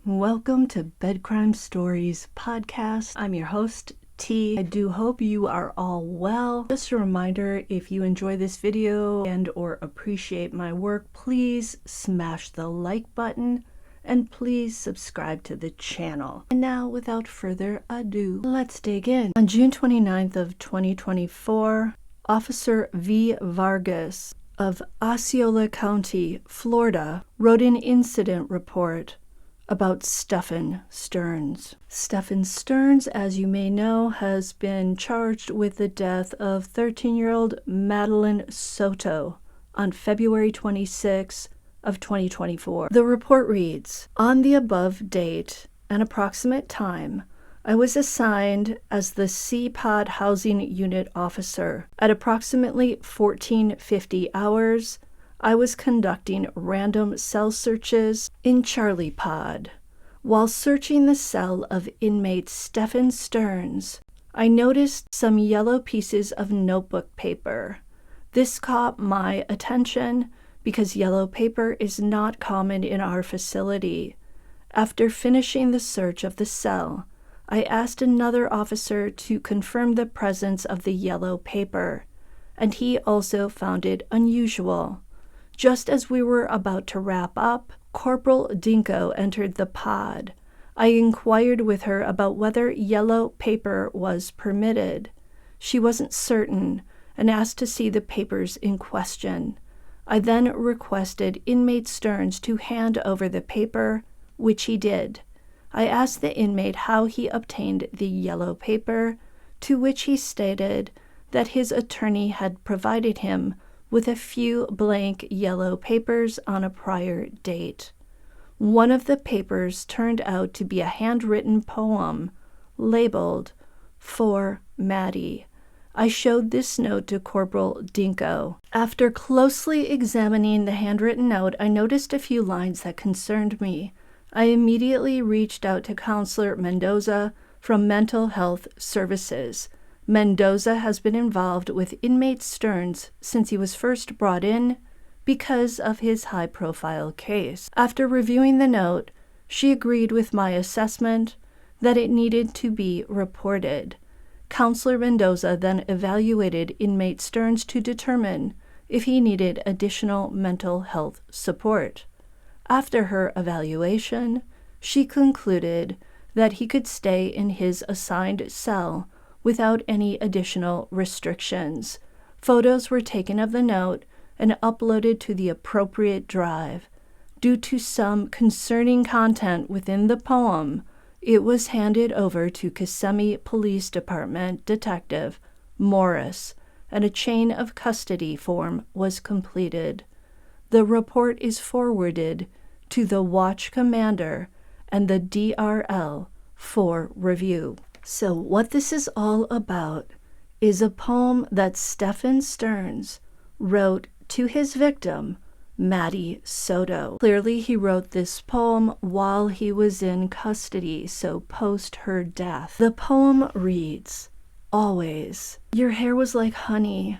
Welcome to Bed Crime Stories podcast. I'm your host, T. I do hope you are all well. Just a reminder, if you enjoy this video and or appreciate my work, please smash the like button and please subscribe to the channel. And now, without further ado, let's dig in. On June 29th of 2024, Officer V. Vargas of Osceola County, Florida, wrote an incident report about Stephan Sterns. Stephan Sterns, as you may know, has been charged with the death of 13-year-old Madeline Soto on February 26 of 2024. The report reads, on the above date and approximate time, I was assigned as the C-Pod Housing Unit Officer. At approximately 1450 hours, I was conducting random cell searches in Charlie Pod. While searching the cell of inmate Stephan Sterns, I noticed some yellow pieces of notebook paper. This caught my attention because yellow paper is not common in our facility. After finishing the search of the cell, I asked another officer to confirm the presence of the yellow paper, and he also found it unusual. Just as we were about to wrap up, Corporal Dinko entered the pod. I inquired with her about whether yellow paper was permitted. She wasn't certain and asked to see the papers in question. I then requested inmate Sterns to hand over the paper, which he did. I asked the inmate how he obtained the yellow paper, to which he stated that his attorney had provided him with a few blank yellow papers on a prior date. One of the papers turned out to be a handwritten poem labeled "For Maddie." I showed this note to Corporal Dinko. After closely examining the handwritten note, I noticed a few lines that concerned me. I immediately reached out to Counselor Mendoza from Mental Health Services. Mendoza has been involved with inmate Sterns since he was first brought in because of his high-profile case. After reviewing the note, she agreed with my assessment that it needed to be reported. Counselor Mendoza then evaluated inmate Sterns to determine if he needed additional mental health support. After her evaluation, she concluded that he could stay in his assigned cell without any additional restrictions. Photos were taken of the note and uploaded to the appropriate drive. Due to some concerning content within the poem, it was handed over to Kissimmee Police Department Detective Morris, and a chain of custody form was completed. The report is forwarded to the Watch Commander and the DRL for review. So what this is all about is a poem that Stephan Sterns wrote to his victim, Maddie Soto. Clearly, he wrote this poem while he was in custody, so post her death. The poem reads, always, your hair was like honey,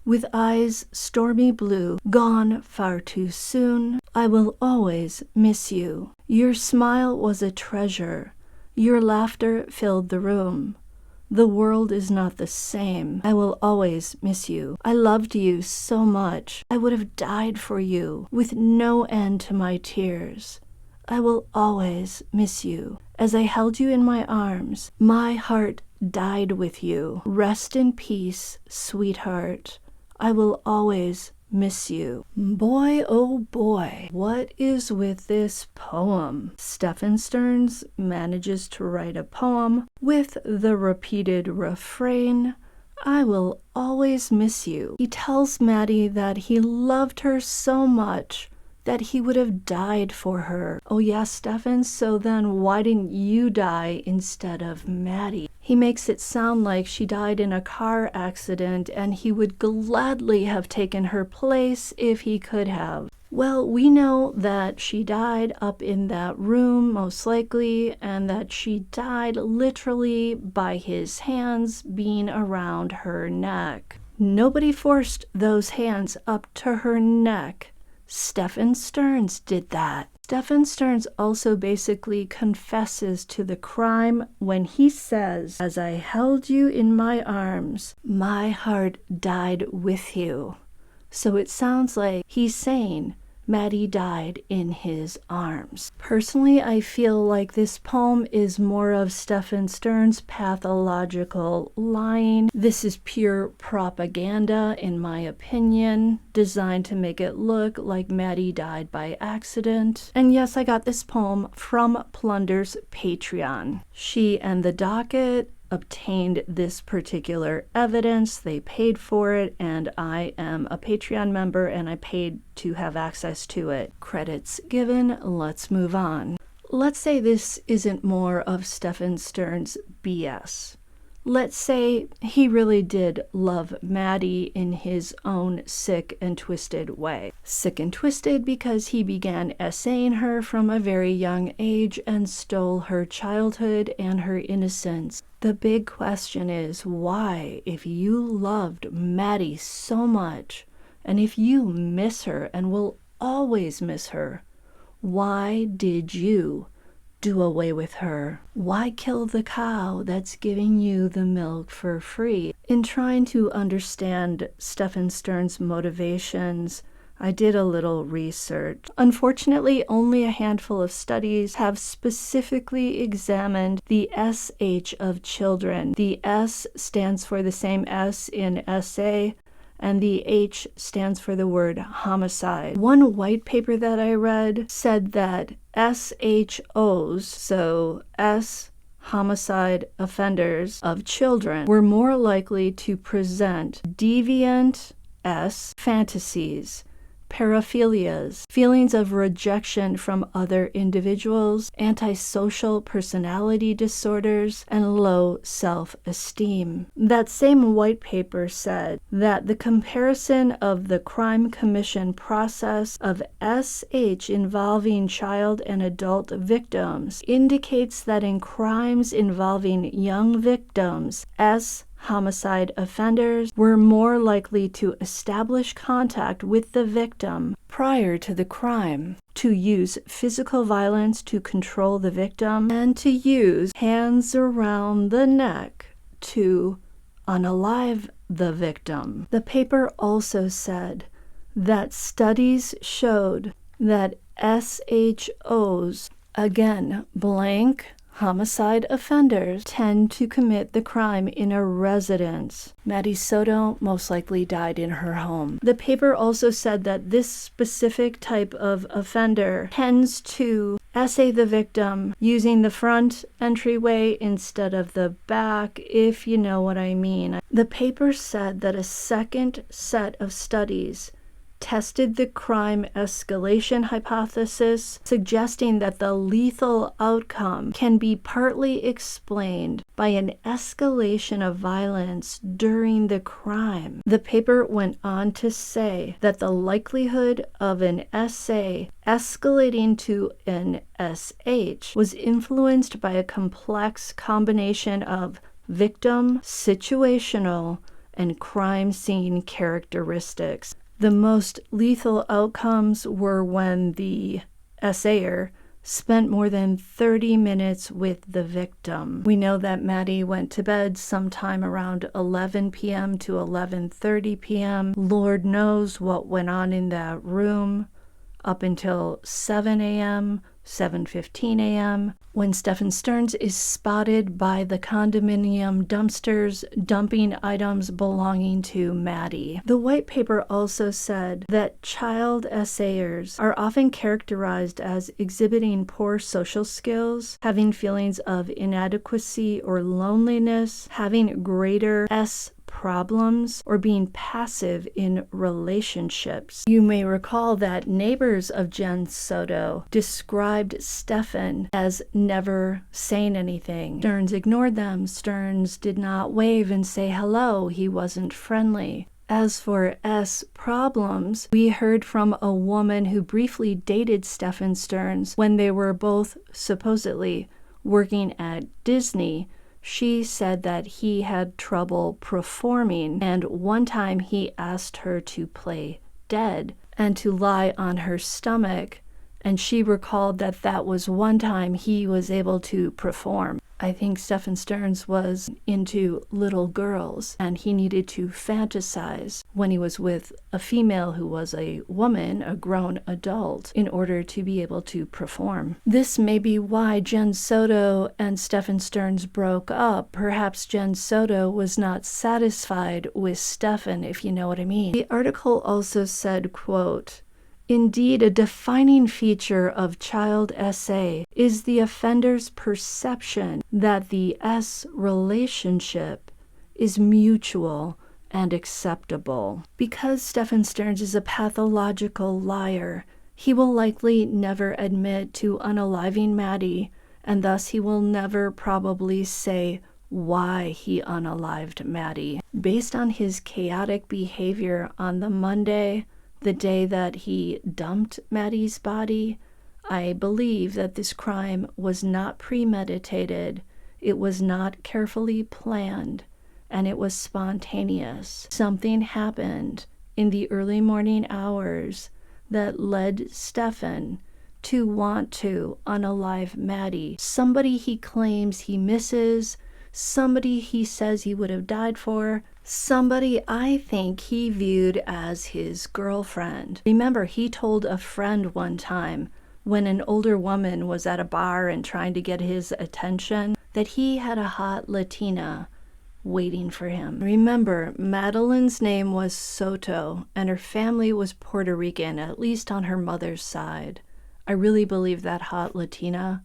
with eyes stormy blue, gone far too soon. I will always miss you. Your smile was a treasure. Your laughter filled the room. The world is not the same. I will always miss you. I loved you so much. I would have died for you, with no end to my tears. I will always miss you. As I held you in my arms, my heart died with you. Rest in peace, sweetheart. I will always miss you. Boy, oh boy, what is with this poem? Stephan Sterns manages to write a poem with the repeated refrain, I will always miss you. He tells Maddie that he loved her so much that he would have died for her. Oh yeah, Stephan, so then why didn't you die instead of Maddie? He makes it sound like she died in a car accident and he would gladly have taken her place if he could have. Well, we know that she died up in that room, most likely, and that she died literally by his hands being around her neck. Nobody forced those hands up to her neck. Stephan Sterns did that. Stephan Sterns also basically confesses to the crime when he says, "As I held you in my arms, my heart died with you." So it sounds like he's saying Maddie died in his arms. Personally, I feel like this poem is more of Stephan Sterns' pathological lying. This is pure propaganda, in my opinion, designed to make it look like Maddie died by accident. And yes, I got this poem from Plunder's Patreon. She and the docket obtained this particular evidence. They paid for it, and I am a Patreon member and I paid to have access to it. Credits given. Let's move on. Let's say this isn't more of Stephan Sterns' BS. Let's say he really did love Maddie in his own sick and twisted way. Sick and twisted because he began essaying her from a very young age and stole her childhood and her innocence. The big question is, why, if you loved Maddie so much, and if you miss her and will always miss her, why did you do away with her? Why kill the cow that's giving you the milk for free? In trying to understand Stephan Sterns' motivations, I did a little research. Unfortunately, only a handful of studies have specifically examined the SH of children. The S stands for the same S in SA, and the H stands for the word homicide. One white paper that I read said that SHOs, so S homicide offenders of children, were more likely to present deviant S fantasies, paraphilias, feelings of rejection from other individuals, antisocial personality disorders, and low self-esteem. That same white paper said that the comparison of the crime commission process of SH involving child and adult victims indicates that in crimes involving young victims, S homicide offenders were more likely to establish contact with the victim prior to the crime, to use physical violence to control the victim, and to use hands around the neck to unalive the victim. The paper also said that studies showed that SHOs, again, blank homicide offenders, tend to commit the crime in a residence. Madeline Soto most likely died in her home. The paper also said that this specific type of offender tends to essay the victim using the front entryway instead of the back, if you know what I mean. The paper said that a second set of studies tested the crime escalation hypothesis, suggesting that the lethal outcome can be partly explained by an escalation of violence during the crime. The paper went on to say that the likelihood of an SA escalating to an SH was influenced by a complex combination of victim, situational, and crime scene characteristics. The most lethal outcomes were when the assayer spent more than 30 minutes with the victim. We know that Maddie went to bed sometime around 11 p.m. to 11:30 p.m. Lord knows what went on in that room up until 7 a.m., 7:15 a.m., when Stephan Sterns is spotted by the condominium dumpsters dumping items belonging to Maddie. The white paper also said that child essayers are often characterized as exhibiting poor social skills, having feelings of inadequacy or loneliness, having greater S problems, or being passive in relationships. You may recall that neighbors of Jenn Soto described Stephan as never saying anything. Sterns ignored them. Sterns did not wave and say hello. He wasn't friendly. As for S problems, we heard from a woman who briefly dated Stephan Sterns when they were both supposedly working at Disney. She said that he had trouble performing, and one time he asked her to play dead and to lie on her stomach and she recalled that that was one time he was able to perform. I think Stephan Sterns was into little girls, and he needed to fantasize when he was with a female who was a woman, a grown adult, in order to be able to perform. This may be why Jenn Soto and Stephan Sterns broke up. Perhaps Jenn Soto was not satisfied with Stephan, if you know what I mean. The article also said, quote, "Indeed, a defining feature of child SA is the offender's perception that the S relationship is mutual and acceptable. Because Stephan Sterns is a pathological liar, he will likely never admit to unaliving Maddie, and thus he will never probably say why he unalived Maddie. Based on his chaotic behavior on the Monday, the day that he dumped Maddie's body, I believe that this crime was not premeditated, it was not carefully planned, and it was spontaneous. Something happened in the early morning hours that led Stephan to want to unalive Maddie. Somebody he claims he misses, somebody he says he would have died for, somebody I think he viewed as his girlfriend. Remember, he told a friend one time when an older woman was at a bar and trying to get his attention that he had a hot Latina waiting for him. Remember, Madeline's name was Soto and her family was Puerto Rican, at least on her mother's side. I really believe that hot Latina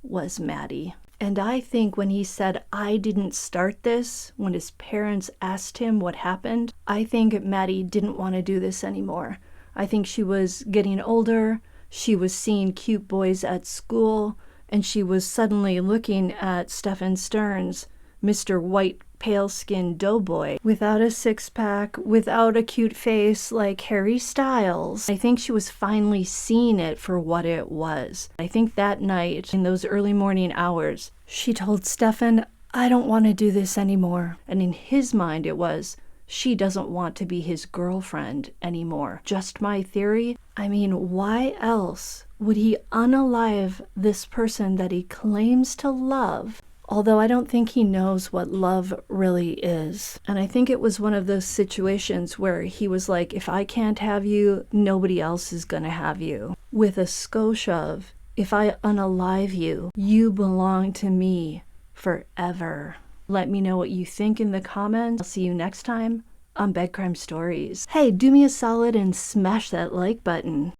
was Maddie. And I think when he said, "I didn't start this," when his parents asked him what happened, I think Maddie didn't want to do this anymore. I think she was getting older, she was seeing cute boys at school, and she was suddenly looking at Stephan Sterns, Mr. White, pale-skinned doughboy, without a six-pack, without a cute face like Harry Styles. I think she was finally seeing it for what it was. I think that night, in those early morning hours, she told Stephan, "I don't want to do this anymore." And in his mind it was, she doesn't want to be his girlfriend anymore. Just my theory? I mean, why else would he unalive this person that he claims to love? Although I don't think he knows what love really is. And I think it was one of those situations where he was like, if I can't have you, nobody else is gonna have you. With a skosh of, if I unalive you, you belong to me forever. Let me know what you think in the comments. I'll see you next time on Bed Crime Stories. Hey, do me a solid and smash that like button.